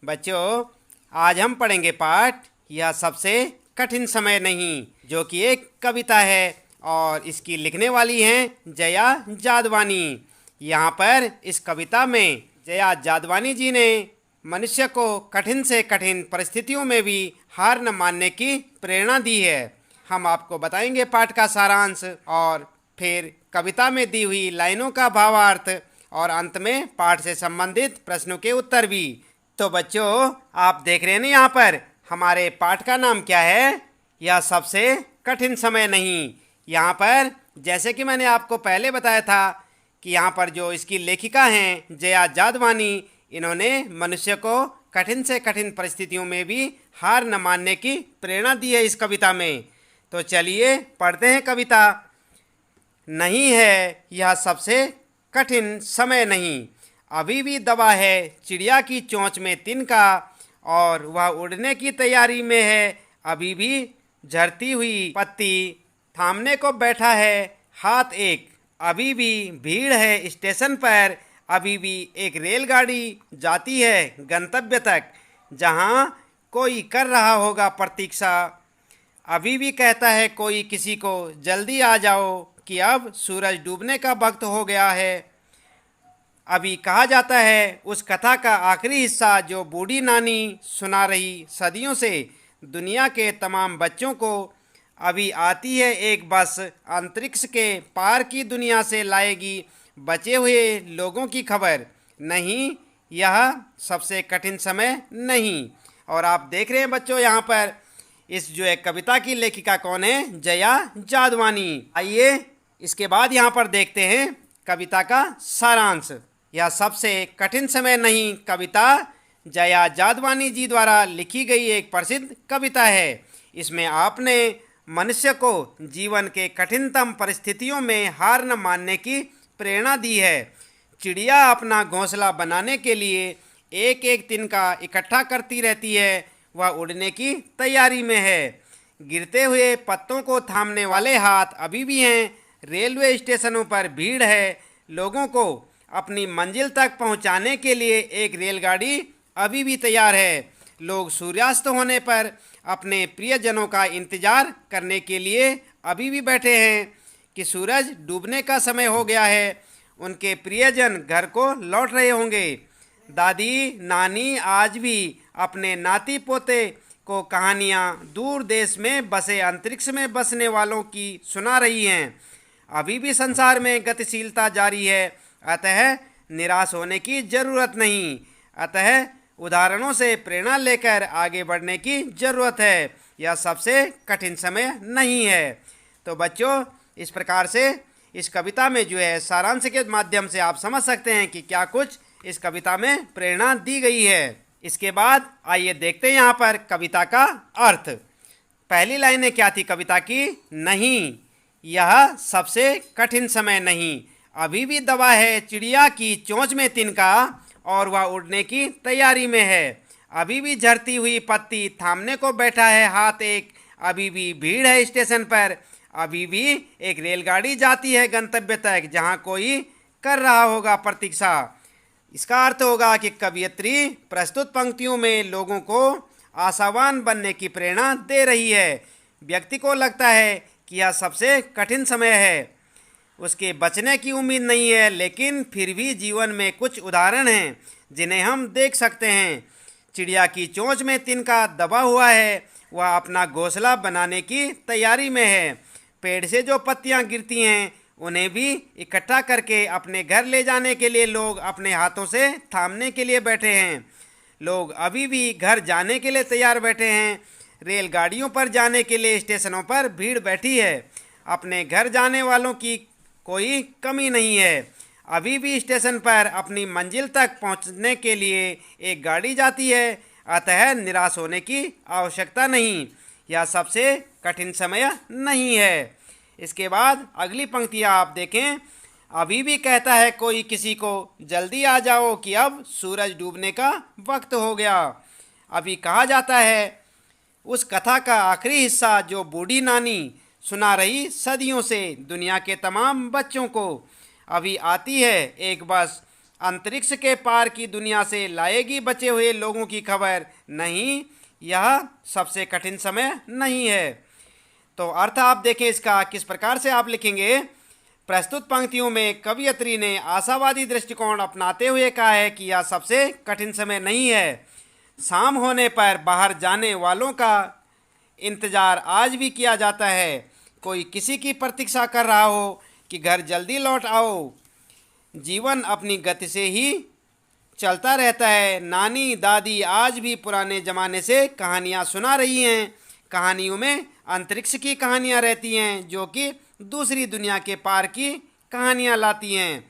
बच्चों, आज हम पढ़ेंगे पाठ यह सबसे कठिन समय नहीं, जो कि एक कविता है और इसकी लिखने वाली हैं जया जादवानी। यहाँ पर इस कविता में जया जादवानी जी ने मनुष्य को कठिन से कठिन परिस्थितियों में भी हार न मानने की प्रेरणा दी है। हम आपको बताएंगे पाठ का सारांश और फिर कविता में दी हुई लाइनों का भावार्थ और अंत में पाठ से संबंधित प्रश्नों के उत्तर भी। तो बच्चों, आप देख रहे हैं ना यहाँ पर हमारे पाठ का नाम क्या है? यह सबसे कठिन समय नहीं। यहाँ पर जैसे कि मैंने आपको पहले बताया था कि यहाँ पर जो इसकी लेखिका हैं जया जादवानी, इन्होंने मनुष्य को कठिन से कठिन परिस्थितियों में भी हार न मानने की प्रेरणा दी है इस कविता में। तो चलिए पढ़ते हैं कविता। नहीं है यह सबसे कठिन समय नहीं, अभी भी दबा है चिड़िया की चोंच में तिनका, और वह उड़ने की तैयारी में है, अभी भी झरती हुई पत्ती थामने को बैठा है हाथ एक, अभी भी भीड़ है स्टेशन पर, अभी भी एक रेलगाड़ी जाती है गंतव्य तक, जहां कोई कर रहा होगा प्रतीक्षा, अभी भी कहता है कोई किसी को जल्दी आ जाओ कि अब सूरज डूबने का वक्त हो गया है। अभी कहा जाता है उस कथा का आखिरी हिस्सा जो बूढ़ी नानी सुना रही सदियों से दुनिया के तमाम बच्चों को, अभी आती है एक बस अंतरिक्ष के पार की दुनिया से लाएगी बचे हुए लोगों की खबर। नहीं, यह सबसे कठिन समय नहीं। और आप देख रहे हैं बच्चों यहाँ पर इस जो है कविता की लेखिका कौन है? जया जादवानी। आइए इसके बाद यहाँ पर देखते हैं कविता का सारांश। यह सबसे कठिन समय नहीं कविता जया जादवानी जी द्वारा लिखी गई एक प्रसिद्ध कविता है। इसमें आपने मनुष्य को जीवन के कठिनतम परिस्थितियों में हार न मानने की प्रेरणा दी है। चिड़िया अपना घोंसला बनाने के लिए एक एक तिनका इकट्ठा करती रहती है, वह उड़ने की तैयारी में है। गिरते हुए पत्तों को थामने वाले हाथ अभी भी हैं। रेलवे स्टेशनों पर भीड़ है। लोगों को अपनी मंजिल तक पहुंचाने के लिए एक रेलगाड़ी अभी भी तैयार है। लोग सूर्यास्त होने पर अपने प्रियजनों का इंतजार करने के लिए अभी भी बैठे हैं कि सूरज डूबने का समय हो गया है। उनके प्रियजन घर को लौट रहे होंगे। दादी नानी आज भी अपने नाती पोते को कहानियाँ दूर देश में बसे अंतरिक्ष में बसने वालों की सुना रही हैं। अभी भी संसार में गतिशीलता जारी है, अतः निराश होने की जरूरत नहीं। अतः उदाहरणों से प्रेरणा लेकर आगे बढ़ने की जरूरत है। यह सबसे कठिन समय नहीं है। तो बच्चों, इस प्रकार से इस कविता में जो है सारांश के माध्यम से आप समझ सकते हैं कि क्या कुछ इस कविता में प्रेरणा दी गई है। इसके बाद आइए देखते हैं यहाँ पर कविता का अर्थ। पहली लाइनें क्या थी कविता की? नहीं, यह सबसे कठिन समय नहीं, अभी भी दबा है चिड़िया की चोंच में तिनका, और वह उड़ने की तैयारी में है, अभी भी झरती हुई पत्ती थामने को बैठा है हाथ एक, अभी भी भीड़ है स्टेशन पर, अभी भी एक रेलगाड़ी जाती है गंतव्य तक, जहां कोई कर रहा होगा प्रतीक्षा। इसका अर्थ होगा कि कवियत्री प्रस्तुत पंक्तियों में लोगों को आशावान बनने की प्रेरणा दे रही है। व्यक्ति को लगता है कि यह सबसे कठिन समय है, उसके बचने की उम्मीद नहीं है, लेकिन फिर भी जीवन में कुछ उदाहरण हैं जिन्हें हम देख सकते हैं। चिड़िया की चोंच में तिनका दबा हुआ है, वह अपना घोंसला बनाने की तैयारी में है। पेड़ से जो पत्तियां गिरती हैं उन्हें भी इकट्ठा करके अपने घर ले जाने के लिए लोग अपने हाथों से थामने के लिए बैठे हैं। लोग अभी भी घर जाने के लिए तैयार बैठे हैं। रेलगाड़ियों पर जाने के लिए स्टेशनों पर भीड़ बैठी है। अपने घर जाने वालों की कोई कमी नहीं है। अभी भी स्टेशन पर अपनी मंजिल तक पहुंचने के लिए एक गाड़ी जाती है, अतः निराश होने की आवश्यकता नहीं। यह सबसे कठिन समय नहीं है। इसके बाद अगली पंक्तियाँ आप देखें। अभी भी कहता है कोई किसी को जल्दी आ जाओ कि अब सूरज डूबने का वक्त हो गया। अभी कहा जाता है उस कथा का आखिरी हिस्सा जो बूढ़ी नानी सुना रही सदियों से दुनिया के तमाम बच्चों को, अभी आती है एक बस अंतरिक्ष के पार की दुनिया से लाएगी बचे हुए लोगों की खबर। नहीं, यह सबसे कठिन समय नहीं है। तो अर्थ आप देखें इसका किस प्रकार से आप लिखेंगे। प्रस्तुत पंक्तियों में कवयित्री ने आशावादी दृष्टिकोण अपनाते हुए कहा है कि यह सबसे कठिन समय नहीं है। शाम होने पर बाहर जाने वालों का इंतजार आज भी किया जाता है। कोई किसी की प्रतीक्षा कर रहा हो कि घर जल्दी लौट आओ। जीवन अपनी गति से ही चलता रहता है। नानी दादी आज भी पुराने ज़माने से कहानियाँ सुना रही हैं। कहानियों में अंतरिक्ष की कहानियाँ रहती हैं जो कि दूसरी दुनिया के पार की कहानियाँ लाती हैं।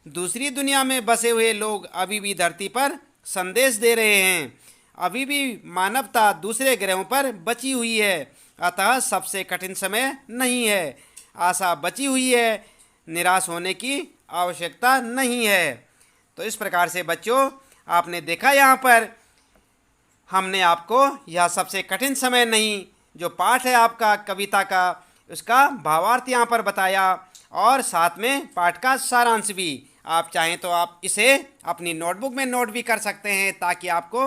दूसरी दुनिया में बसे हुए लोग अभी भी धरती पर संदेश दे रहे हैं। अभी भी मानवता दूसरे ग्रहों पर बची हुई है, अतः सबसे कठिन समय नहीं है। आशा बची हुई है, निराश होने की आवश्यकता नहीं है। तो इस प्रकार से बच्चों आपने देखा यहाँ पर हमने आपको यह सबसे कठिन समय नहीं जो पाठ है आपका कविता का, उसका भावार्थ यहाँ पर बताया और साथ में पाठ का सारांश भी। आप चाहें तो आप इसे अपनी नोटबुक में नोट भी कर सकते हैं ताकि आपको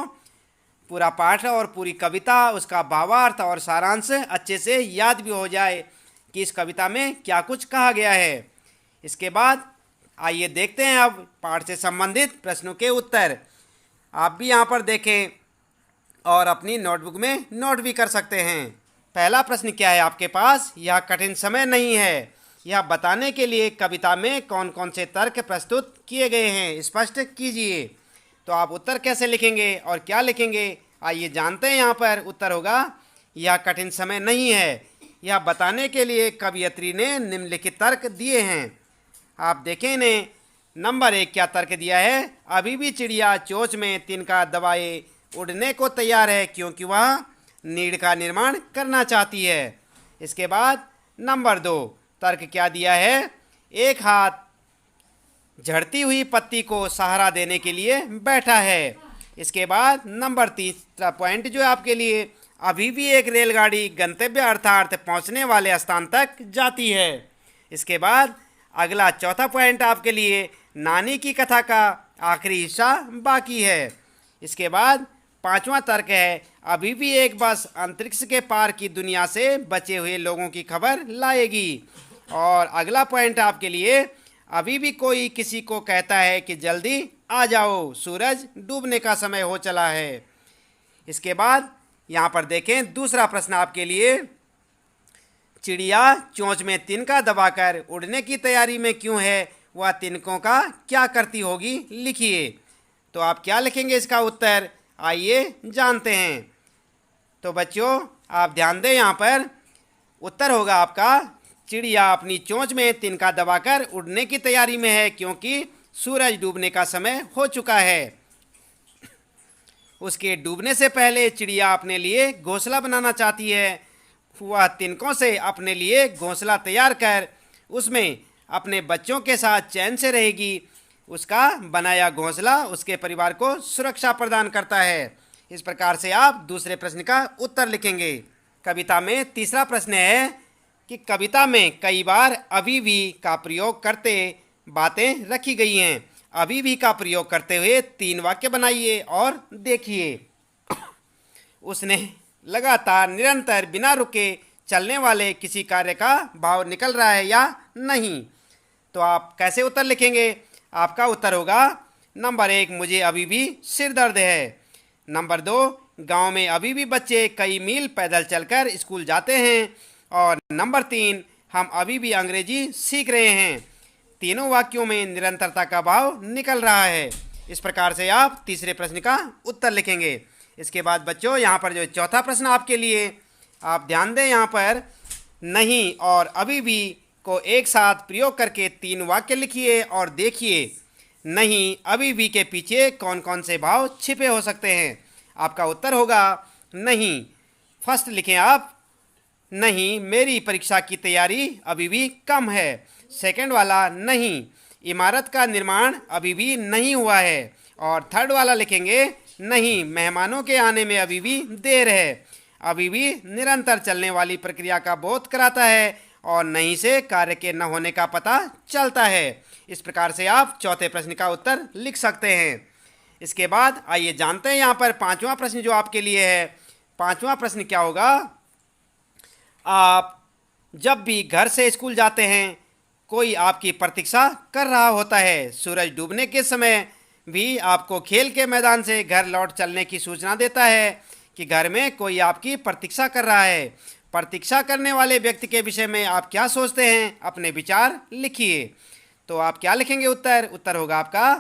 पूरा पाठ और पूरी कविता, उसका भावार्थ और सारांश अच्छे से याद भी हो जाए कि इस कविता में क्या कुछ कहा गया है। इसके बाद आइए देखते हैं अब पाठ से संबंधित प्रश्नों के उत्तर। आप भी यहाँ पर देखें और अपनी नोटबुक में नोट भी कर सकते हैं। पहला प्रश्न क्या है आपके पास, यह कठिन समय नहीं है, यह बताने के लिए कविता में कौन कौन से तर्क प्रस्तुत किए गए हैं, स्पष्ट कीजिए। तो आप उत्तर कैसे लिखेंगे और क्या लिखेंगे, आइए जानते हैं। यहाँ पर उत्तर होगा यह कठिन समय नहीं है, यह बताने के लिए कवयित्री ने निम्नलिखित तर्क दिए हैं। आप देखें इन्हें। नंबर 1 क्या तर्क दिया है, अभी भी चिड़िया चोंच में तिनका दबाए उड़ने को तैयार है क्योंकि वह नीड़ का निर्माण करना चाहती है। इसके बाद नंबर 2 तर्क क्या दिया है, एक हाथ झड़ती हुई पत्ती को सहारा देने के लिए बैठा है। इसके बाद नंबर 3 पॉइंट जो है आपके लिए, अभी भी एक रेलगाड़ी गंतव्य अर्थात पहुंचने वाले स्थान तक जाती है। इसके बाद अगला चौथा पॉइंट आपके लिए, नानी की कथा का आखिरी हिस्सा बाकी है। इसके बाद 5वां तर्क है, अभी भी एक बस अंतरिक्ष के पार की दुनिया से बचे हुए लोगों की खबर लाएगी। और अगला पॉइंट आपके लिए, अभी भी कोई किसी को कहता है कि जल्दी आ जाओ, सूरज डूबने का समय हो चला है। इसके बाद यहाँ पर देखें दूसरा प्रश्न आपके लिए, चिड़िया चोंच में तिनका दबाकर उड़ने की तैयारी में क्यों है, वह तिनकों का क्या करती होगी, लिखिए। तो आप क्या लिखेंगे इसका उत्तर, आइए जानते हैं। तो बच्चों आप ध्यान दें, यहाँ पर उत्तर होगा आपका, चिड़िया अपनी चोंच में तिनका दबाकर उड़ने की तैयारी में है क्योंकि सूरज डूबने का समय हो चुका है। उसके डूबने से पहले चिड़िया अपने लिए घोंसला बनाना चाहती है। वह तिनकों से अपने लिए घोंसला तैयार कर उसमें अपने बच्चों के साथ चैन से रहेगी। उसका बनाया घोंसला उसके परिवार को सुरक्षा प्रदान करता है। इस प्रकार से आप दूसरे प्रश्न का उत्तर लिखेंगे। कविता में तीसरा प्रश्न है कि कविता में कई बार अभी भी का प्रयोग करते बातें रखी गई हैं। अभी भी का प्रयोग करते हुए 3 वाक्य बनाइए और देखिए। उसने लगातार निरंतर बिना रुके चलने वाले किसी कार्य का भाव निकल रहा है या नहीं। तो आप कैसे उत्तर लिखेंगे, आपका उत्तर होगा नंबर 1 मुझे अभी भी सिर दर्द है। नंबर 2 गांव में अभी भी बच्चे कई मील पैदल चलकर स्कूल जाते हैं। और नंबर 3 हम अभी भी अंग्रेजी सीख रहे हैं। तीनों वाक्यों में निरंतरता का भाव निकल रहा है। इस प्रकार से आप तीसरे प्रश्न का उत्तर लिखेंगे। इसके बाद बच्चों यहाँ पर जो चौथा प्रश्न आपके लिए, आप ध्यान दें, यहाँ पर नहीं और अभी भी को एक साथ प्रयोग करके 3 वाक्य लिखिए और देखिए नहीं अभी भी के पीछे कौन कौन से भाव छिपे हो सकते हैं। आपका उत्तर होगा नहीं। फर्स्ट लिखें आप, नहीं मेरी परीक्षा की तैयारी अभी भी कम है। सेकंड वाला, नहीं इमारत का निर्माण अभी भी नहीं हुआ है। और थर्ड वाला लिखेंगे, नहीं मेहमानों के आने में अभी भी देर है। अभी भी निरंतर चलने वाली प्रक्रिया का बोध कराता है और नहीं से कार्य के न होने का पता चलता है। इस प्रकार से आप चौथे प्रश्न का उत्तर लिख सकते हैं। इसके बाद आइए जानते हैं यहाँ पर पांचवा प्रश्न जो आपके लिए है। पांचवा प्रश्न क्या होगा? आप जब भी घर से स्कूल जाते हैं, कोई आपकी प्रतीक्षा कर रहा होता है। सूरज डूबने के समय भी आपको खेल के मैदान से घर लौट चलने की सूचना देता है कि घर में कोई आपकी प्रतीक्षा कर रहा है। प्रतीक्षा करने वाले व्यक्ति के विषय में आप क्या सोचते हैं? अपने विचार लिखिए। तो आप क्या लिखेंगे? उत्तर होगा आपका,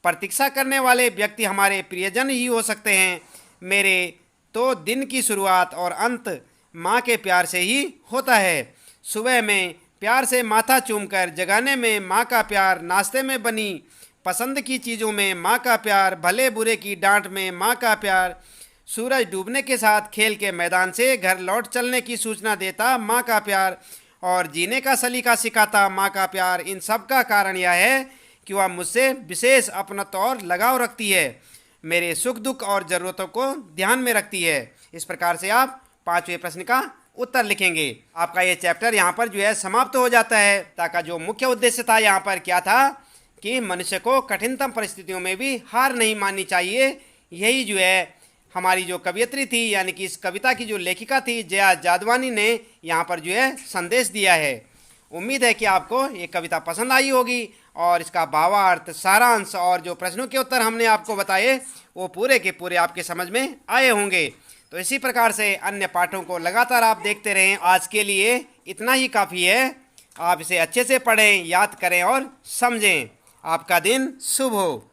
प्रतीक्षा करने वाले व्यक्ति हमारे प्रियजन ही हो सकते हैं। मेरे तो दिन की शुरुआत और अंत माँ के प्यार से ही होता है। सुबह में प्यार से माथा चूमकर जगाने में माँ का प्यार, नाश्ते में बनी पसंद की चीज़ों में माँ का प्यार, भले बुरे की डांट में माँ का प्यार, सूरज डूबने के साथ खेल के मैदान से घर लौट चलने की सूचना देता माँ का प्यार, और जीने का सलीका सिखाता माँ का प्यार। इन सब का कारण यह है कि वह मुझसे विशेष अपनत्व और लगाव रखती है, मेरे सुख दुख और ज़रूरतों को ध्यान में रखती है। इस प्रकार से आप पांचवें प्रश्न का उत्तर लिखेंगे। आपका ये चैप्टर यहाँ पर जो है समाप्त हो जाता है। ताकि जो मुख्य उद्देश्य था यहाँ पर क्या था कि मनुष्य को कठिनतम परिस्थितियों में भी हार नहीं माननी चाहिए। यही जो है हमारी जो कवियत्री थी, यानी कि इस कविता की जो लेखिका थी जया जादवानी ने यहाँ पर जो है संदेश दिया है। उम्मीद है कि आपको ये कविता पसंद आई होगी और इसका भावार्थ, सारांश और जो प्रश्नों के उत्तर हमने आपको बताए वो पूरे के पूरे आपके समझ में आए होंगे। तो इसी प्रकार से अन्य पाठों को लगातार आप देखते रहें। आज के लिए इतना ही काफ़ी है। आप इसे अच्छे से पढ़ें, याद करें और समझें। आपका दिन शुभ हो।